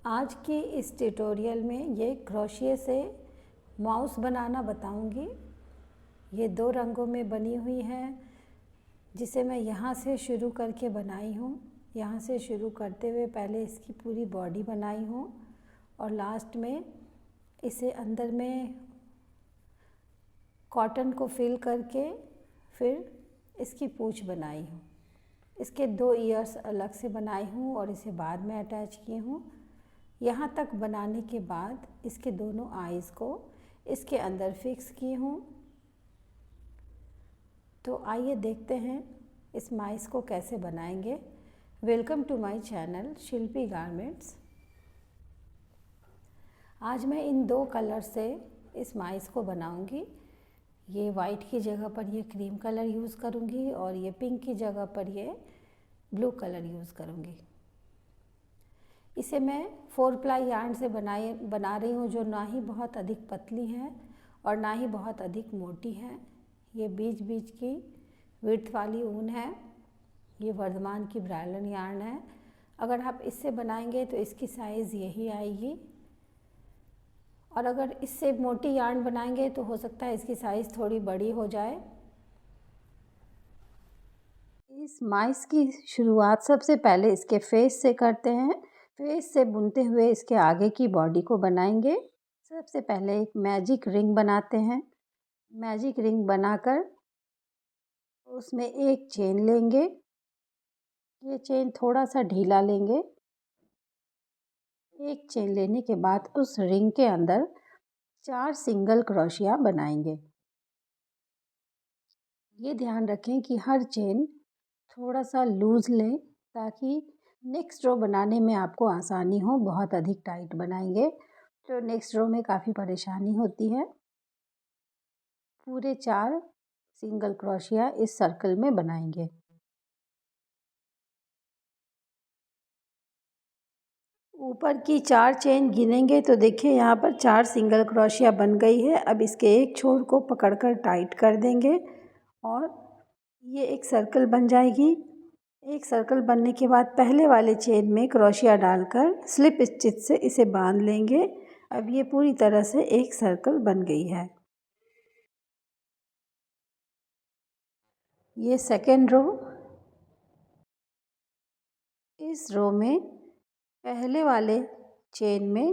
आज के इस ट्यूटोरियल में ये क्रोशिया से माउस बनाना बताऊंगी। ये 2 रंगों में बनी हुई है, जिसे मैं यहाँ से शुरू करके बनाई हूँ। यहाँ से शुरू करते हुए पहले इसकी पूरी बॉडी बनाई हूँ और लास्ट में इसे अंदर में कॉटन को फिल करके फिर इसकी पूँछ बनाई हूँ। इसके 2 ईयर्स अलग से बनाई हूँ और इसे बाद में अटैच की हूँ। यहाँ तक बनाने के बाद इसके दोनों आईज़ को इसके अंदर फिक्स की हूँ। तो आइए देखते हैं इस माइस को कैसे बनाएंगे। Welcome to my channel Shilpi garments. आज मैं इन 2 कलर से इस माइस को बनाऊंगी। ये वाइट की जगह पर ये क्रीम कलर यूज़ करूंगी और ये पिंक की जगह पर ये ब्लू कलर यूज़ करूंगी। इसे मैं 4 प्लाई यार्न से बना रही हूँ, जो ना ही बहुत अधिक पतली है और ना ही बहुत अधिक मोटी है। ये बीच बीच की विड्थ वाली ऊन है। ये वर्धमान की ब्रायलन यार्न है। अगर आप इससे बनाएंगे तो इसकी साइज़ यही आएगी, और अगर इससे मोटी यार्न बनाएंगे तो हो सकता है इसकी साइज़ थोड़ी बड़ी हो जाए। इस माइस की शुरुआत सबसे पहले इसके फेस से करते हैं। फेस से बुनते हुए इसके आगे की बॉडी को बनाएंगे। सबसे पहले एक मैजिक रिंग बनाते हैं। मैजिक रिंग बनाकर उसमें एक चेन लेंगे। ये चेन थोड़ा सा ढीला लेंगे। एक चेन लेने के बाद उस रिंग के अंदर 4 सिंगल क्रोशिया बनाएंगे। ये ध्यान रखें कि हर चेन थोड़ा सा लूज़ लें, ताकि नेक्स्ट रो बनाने में आपको आसानी हो। बहुत अधिक टाइट बनाएंगे तो नेक्स्ट रो में काफ़ी परेशानी होती है। पूरे 4 सिंगल क्रोशिया इस सर्कल में बनाएंगे। ऊपर की 4 चेन गिनेंगे तो देखिए यहाँ पर 4 सिंगल क्रोशिया बन गई है। अब इसके एक छोर को पकड़कर टाइट कर देंगे और ये एक सर्कल बन जाएगी। एक सर्कल बनने के बाद पहले वाले चेन में क्रोशिया डालकर स्लिप स्टिच से इसे बांध लेंगे। अब ये पूरी तरह से एक सर्कल बन गई है। ये सेकेंड रो। इस रो में पहले वाले चेन में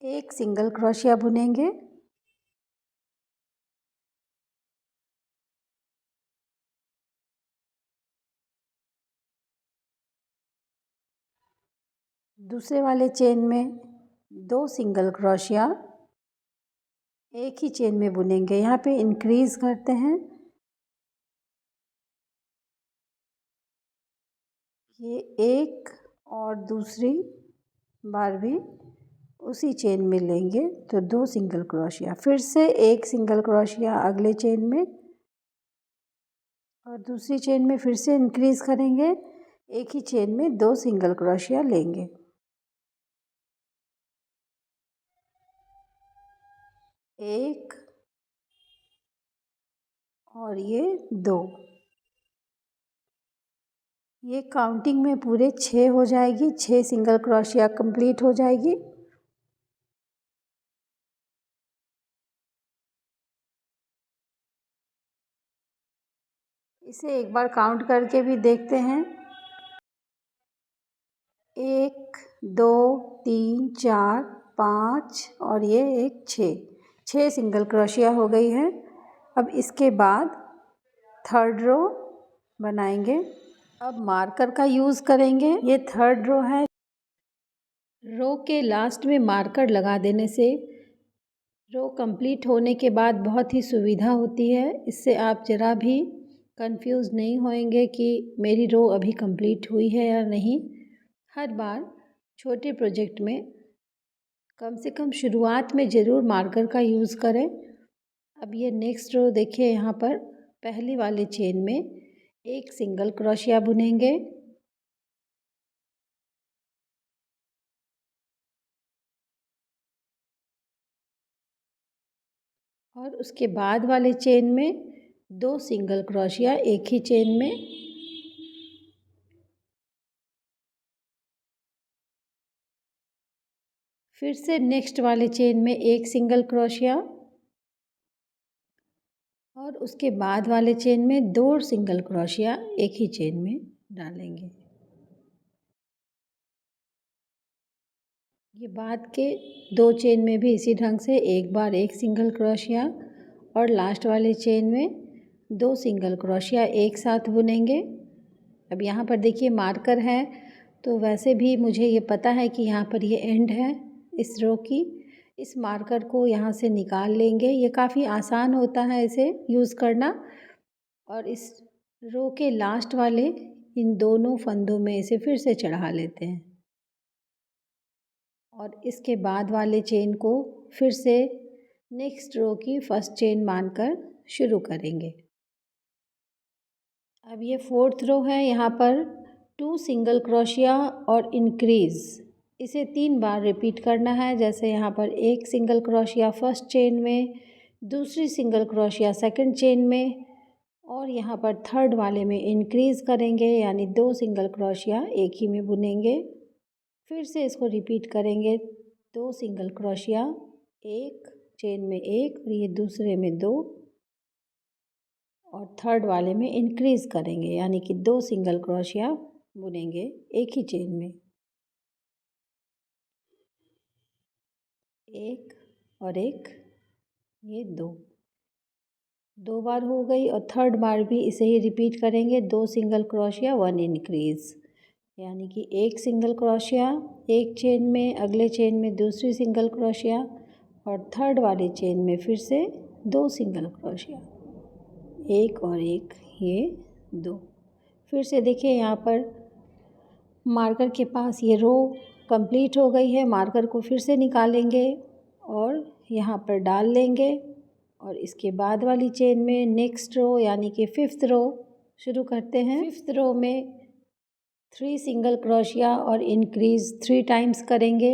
एक सिंगल क्रोशिया बुनेंगे। दूसरे वाले चेन में 2 सिंगल क्रोशिया एक ही चेन में बुनेंगे। यहाँ पे इंक्रीज करते हैं। ये एक और दूसरी बार भी उसी चेन में लेंगे तो 2 सिंगल क्रोशिया, फिर से एक सिंगल क्रोशिया अगले चेन में और दूसरी चेन में फिर से इंक्रीज करेंगे। एक ही चेन में 2 सिंगल क्रोशिया लेंगे। एक और ये 2। ये काउंटिंग में पूरे 6 हो जाएगी। 6 सिंगल क्रोशिया कंप्लीट हो जाएगी। इसे एक बार काउंट करके भी देखते हैं। 1 2 3 4 5 और ये एक 6 सिंगल क्रोशिया हो गई है। अब इसके बाद थर्ड रो बनाएंगे। अब मार्कर का यूज़ करेंगे। ये थर्ड रो है। रो के लास्ट में मार्कर लगा देने से रो कंप्लीट होने के बाद बहुत ही सुविधा होती है। इससे आप ज़रा भी कंफ्यूज नहीं होएंगे कि मेरी रो अभी कंप्लीट हुई है या नहीं। हर बार छोटे प्रोजेक्ट में कम से कम शुरुआत में ज़रूर मार्कर का यूज़ करें। अब ये नेक्स्ट रो देखिए, यहाँ पर पहली वाले चेन में एक सिंगल क्रोशिया बुनेंगे और उसके बाद वाले चेन में 2 सिंगल क्रोशिया एक ही चेन में। फिर से नेक्स्ट वाले चेन में एक सिंगल क्रोशिया और उसके बाद वाले चेन में 2 सिंगल क्रोशिया एक ही चेन में डालेंगे। ये बाद के 2 चेन में भी इसी ढंग से एक बार एक सिंगल क्रोशिया और लास्ट वाले चेन में 2 सिंगल क्रोशिया एक साथ बुनेंगे। अब यहाँ पर देखिए मार्कर है, तो वैसे भी मुझे ये पता है कि यहाँ पर ये एंड है इस रो की। इस मार्कर को यहाँ से निकाल लेंगे। ये काफ़ी आसान होता है इसे यूज़ करना। और इस रो के लास्ट वाले इन दोनों फंदों में इसे फिर से चढ़ा लेते हैं और इसके बाद वाले चेन को फिर से नेक्स्ट रो की फर्स्ट चेन मानकर शुरू करेंगे। अब ये 4th रो है। यहाँ पर 2 सिंगल क्रोशिया और इंक्रीज़ इसे 3 बार रिपीट करना है। जैसे यहाँ पर एक सिंगल क्रोशिया फर्स्ट चेन में, दूसरी सिंगल क्रोशिया सेकंड चेन में और यहाँ पर थर्ड वाले में इंक्रीज़ करेंगे, यानी 2 सिंगल क्रोशिया एक ही में बुनेंगे। फिर से इसको रिपीट करेंगे, 2 सिंगल क्रोशिया एक चेन में एक और ये दूसरे में 2 और थर्ड वाले में इंक्रीज़ करेंगे, यानी कि 2 सिंगल क्रोशिया बुनेंगे एक ही चेन में। एक और एक, ये 2 बार हो गई और थर्ड बार भी इसे ही रिपीट करेंगे, 2 सिंगल क्रोशिया 1 इंक्रीज़, यानी कि एक सिंगल क्रोशिया एक चेन में, अगले चेन में दूसरी सिंगल क्रोशिया और थर्ड वाली चेन में फिर से 2 सिंगल क्रोशिया, एक और एक, ये 2। फिर से देखिए यहाँ पर मार्कर के पास ये रो कंप्लीट हो गई है। मार्कर को फिर से निकालेंगे और यहाँ पर डाल लेंगे और इसके बाद वाली चेन में नेक्स्ट रो यानी कि 5th रो शुरू करते हैं। 5th रो में 3 सिंगल क्रोशिया और इंक्रीज़ 3 टाइम्स करेंगे,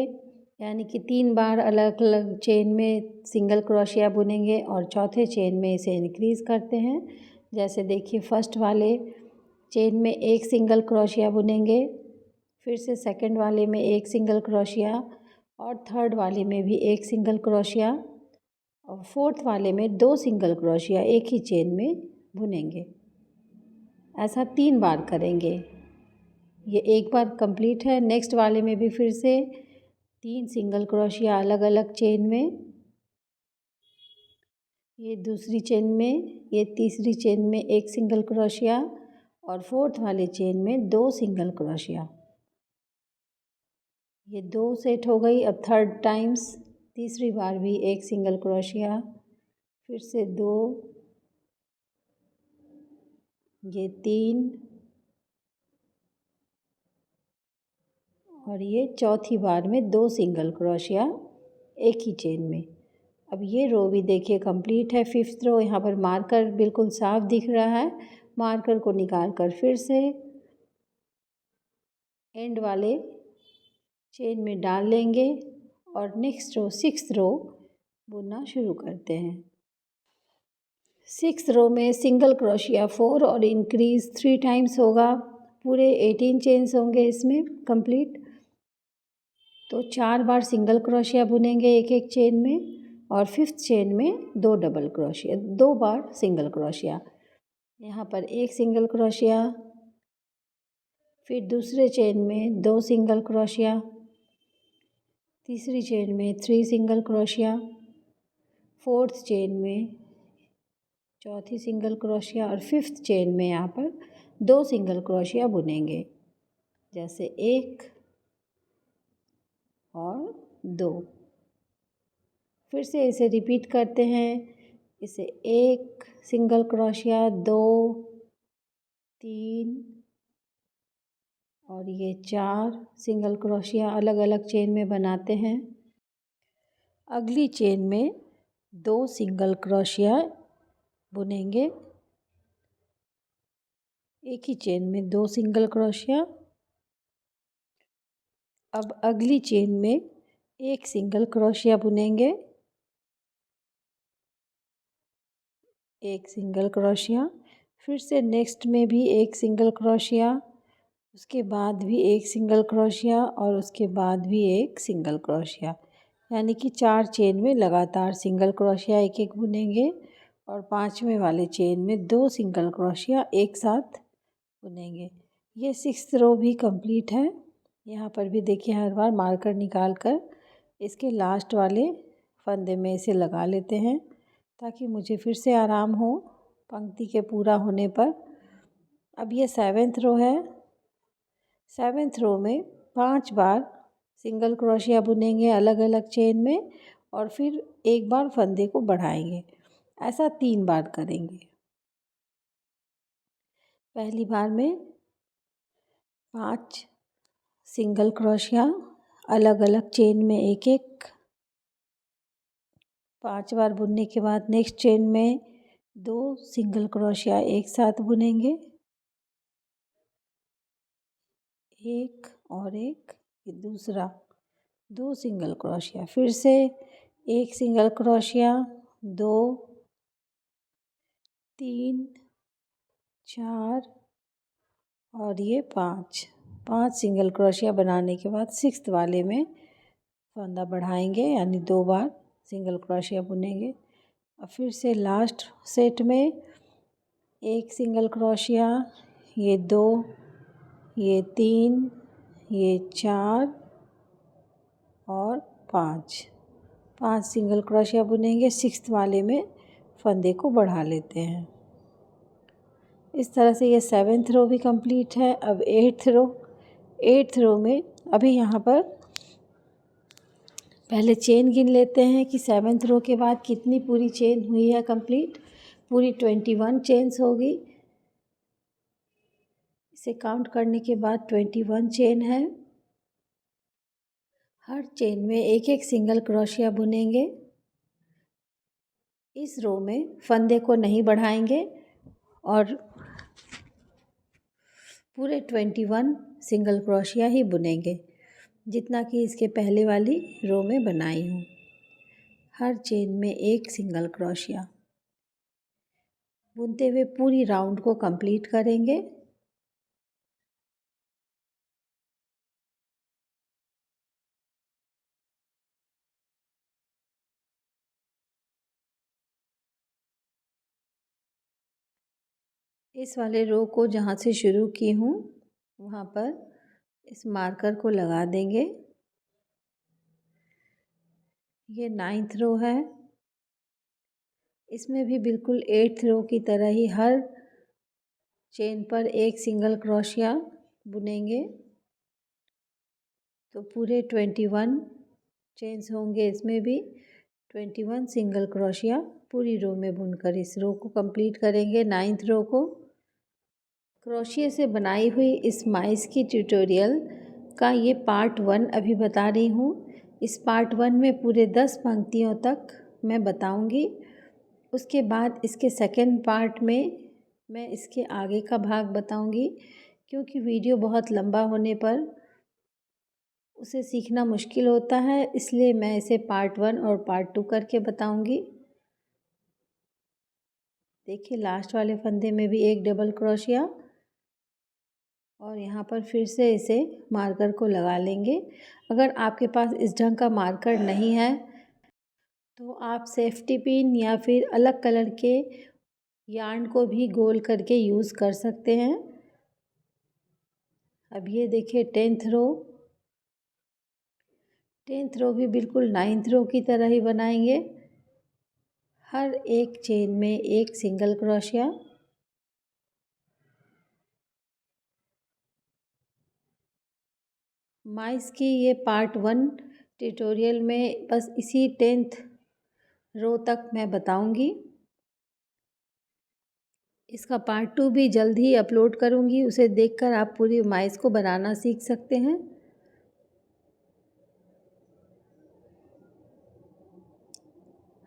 यानी कि 3 बार अलग अलग चेन में सिंगल क्रोशिया बुनेंगे और चौथे चेन में इसे इंक्रीज़ करते हैं। जैसे देखिए फर्स्ट वाले चेन में एक सिंगल क्रोशिया बुनेंगे, फिर से सेकंड वाले में एक सिंगल क्रोशिया और थर्ड वाले में भी एक सिंगल क्रोशिया और फोर्थ वाले में 2 सिंगल क्रोशिया एक ही चेन में बुनेंगे। ऐसा 3 बार करेंगे। ये एक बार कंप्लीट है। नेक्स्ट वाले में भी फिर से 3 सिंगल क्रोशिया अलग अलग चेन में, ये दूसरी चेन में, ये तीसरी चेन में एक सिंगल क्रोशिया और फोर्थ वाले चेन में 2 सिंगल क्रोशिया। ये 2 सेट हो गई। अब थर्ड टाइम्स तीसरी बार भी एक सिंगल क्रोशिया, फिर से 2, ये 3 और ये चौथी बार में 2 सिंगल क्रोशिया एक ही चेन में। अब ये रो भी देखिए कंप्लीट है। 5th रो, यहाँ पर मार्कर बिल्कुल साफ दिख रहा है। मार्कर को निकाल कर फिर से एंड वाले चेन में डाल लेंगे और नेक्स्ट रो 6th रो बुनना शुरू करते हैं। 6th रो में सिंगल क्रोशिया 4 और इंक्रीज़ 3 टाइम्स होगा। पूरे 18 चेन्स होंगे इसमें कंप्लीट। तो 4 बार सिंगल क्रोशिया बुनेंगे एक एक चेन में और 5th चेन में 2 डबल क्रोशिया, 2 बार सिंगल क्रोशिया। यहाँ पर एक सिंगल क्रोशिया, फिर दूसरे चेन में 2 सिंगल क्रोशिया, तीसरी चेन में 3 सिंगल क्रोशिया, फोर्थ चेन में चौथी सिंगल क्रोशिया और 5th चेन में यहाँ पर 2 सिंगल क्रोशिया बुनेंगे। जैसे 1 और 2। फिर से इसे रिपीट करते हैं। इसे 1 सिंगल क्रोशिया, 2, 3 और ये 4 सिंगल क्रोशिया अलग अलग चेन में बनाते हैं। अगली चेन में 2 सिंगल क्रोशिया बुनेंगे एक ही चेन में, 2 सिंगल क्रोशिया। अब अगली चेन में 1 सिंगल क्रोशिया बुनेंगे, 1 सिंगल क्रोशिया, फिर से नेक्स्ट में भी 1 सिंगल क्रोशिया, उसके बाद भी 1 सिंगल क्रोशिया और उसके बाद भी 1 सिंगल क्रोशिया। यानी कि 4 चेन में लगातार सिंगल क्रोशिया एक एक बुनेंगे और 5वें वाले चेन में 2 सिंगल क्रोशिया एक साथ बुनेंगे। ये 6th रो भी कंप्लीट है। यहाँ पर भी देखिए हर बार मार्कर निकाल कर इसके लास्ट वाले फंदे में इसे लगा लेते हैं ताकि मुझे फिर से आराम हो पंक्ति के पूरा होने पर। अब ये 7th रो है। 7th रो में 5 बार सिंगल क्रोशिया बुनेंगे अलग अलग चेन में और फिर एक बार फंदे को बढ़ाएंगे। ऐसा 3 बार करेंगे। पहली बार में 5 सिंगल क्रोशिया अलग अलग चेन में एक एक 5 बार बुनने के बाद नेक्स्ट चेन में 2 सिंगल क्रोशिया एक साथ बुनेंगे, एक और एक, ये दूसरा 2 सिंगल क्रोशिया, फिर से 1 सिंगल क्रोशिया, 2, 3, 4 और ये 5 सिंगल क्रोशिया बनाने के बाद 6th वाले में फंदा बढ़ाएंगे यानी 2 बार सिंगल क्रोशिया बुनेंगे। अब फिर से लास्ट सेट में 1 सिंगल क्रोशिया, ये 2, ये 3, ये 4 और 5 सिंगल क्रोशिया बुनेंगे। 6th वाले में फंदे को बढ़ा लेते हैं। इस तरह से ये 7th रो भी कंप्लीट है। अब 8th रो में अभी यहाँ पर पहले चेन गिन लेते हैं कि 7th रो के बाद कितनी पूरी चेन हुई है कंप्लीट। पूरी 21 चेन्स होगी। इसे काउंट करने के बाद 21 चेन है। हर चेन में एक एक सिंगल क्रोशिया बुनेंगे। इस रो में फंदे को नहीं बढ़ाएंगे और पूरे 21 सिंगल क्रोशिया ही बुनेंगे जितना कि इसके पहले वाली रो में बनाई हूँ। हर चेन में एक सिंगल क्रोशिया बुनते हुए पूरी राउंड को कंप्लीट करेंगे। इस वाले रो को जहाँ से शुरू की हूँ वहाँ पर इस मार्कर को लगा देंगे। ये 9th रो है। इसमें भी बिल्कुल 8th रो की तरह ही हर चेन पर एक सिंगल क्रोशिया बुनेंगे तो पूरे 21 चेन्स होंगे। इसमें भी 21 सिंगल क्रोशिया पूरी रो में बुनकर इस रो को कंप्लीट करेंगे। 9th रो को क्रोशिया से बनाई हुई इस माइस की ट्यूटोरियल का ये पार्ट 1 अभी बता रही हूँ। इस पार्ट 1 में पूरे 10 पंक्तियों तक मैं बताऊँगी। उसके बाद इसके सेकंड पार्ट में मैं इसके आगे का भाग बताऊँगी क्योंकि वीडियो बहुत लंबा होने पर उसे सीखना मुश्किल होता है, इसलिए मैं इसे पार्ट 1 और पार्ट 2 करके बताऊँगी। देखिए लास्ट वाले फंदे में भी एक डबल क्रोशिया और यहाँ पर फिर से इसे मार्कर को लगा लेंगे। अगर आपके पास इस ढंग का मार्कर नहीं है तो आप सेफ्टी पिन या फिर अलग कलर के यार्न को भी गोल करके यूज़ कर सकते हैं। अब ये देखिए 10th रो भी बिल्कुल 9th रो की तरह ही बनाएंगे। हर एक चेन में एक सिंगल क्रोशिया, माइस की ये पार्ट 1 ट्यूटोरियल में बस इसी 10th रो तक मैं बताऊंगी। इसका पार्ट 2 भी जल्द ही अपलोड करूंगी, उसे देखकर आप पूरी माइस को बनाना सीख सकते हैं।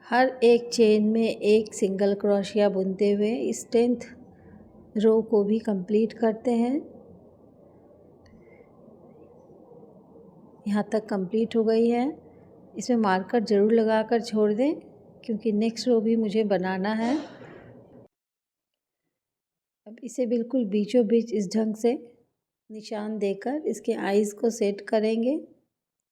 हर एक चेन में एक सिंगल क्रोशिया बुनते हुए इस 10th रो को भी कंप्लीट करते हैं। यहाँ तक कंप्लीट हो गई है। इसमें मार्कर ज़रूर लगाकर छोड़ दें क्योंकि नेक्स्ट रो भी मुझे बनाना है। अब इसे बिल्कुल बीचों बीच इस ढंग से निशान देकर इसके आईज़ को सेट करेंगे।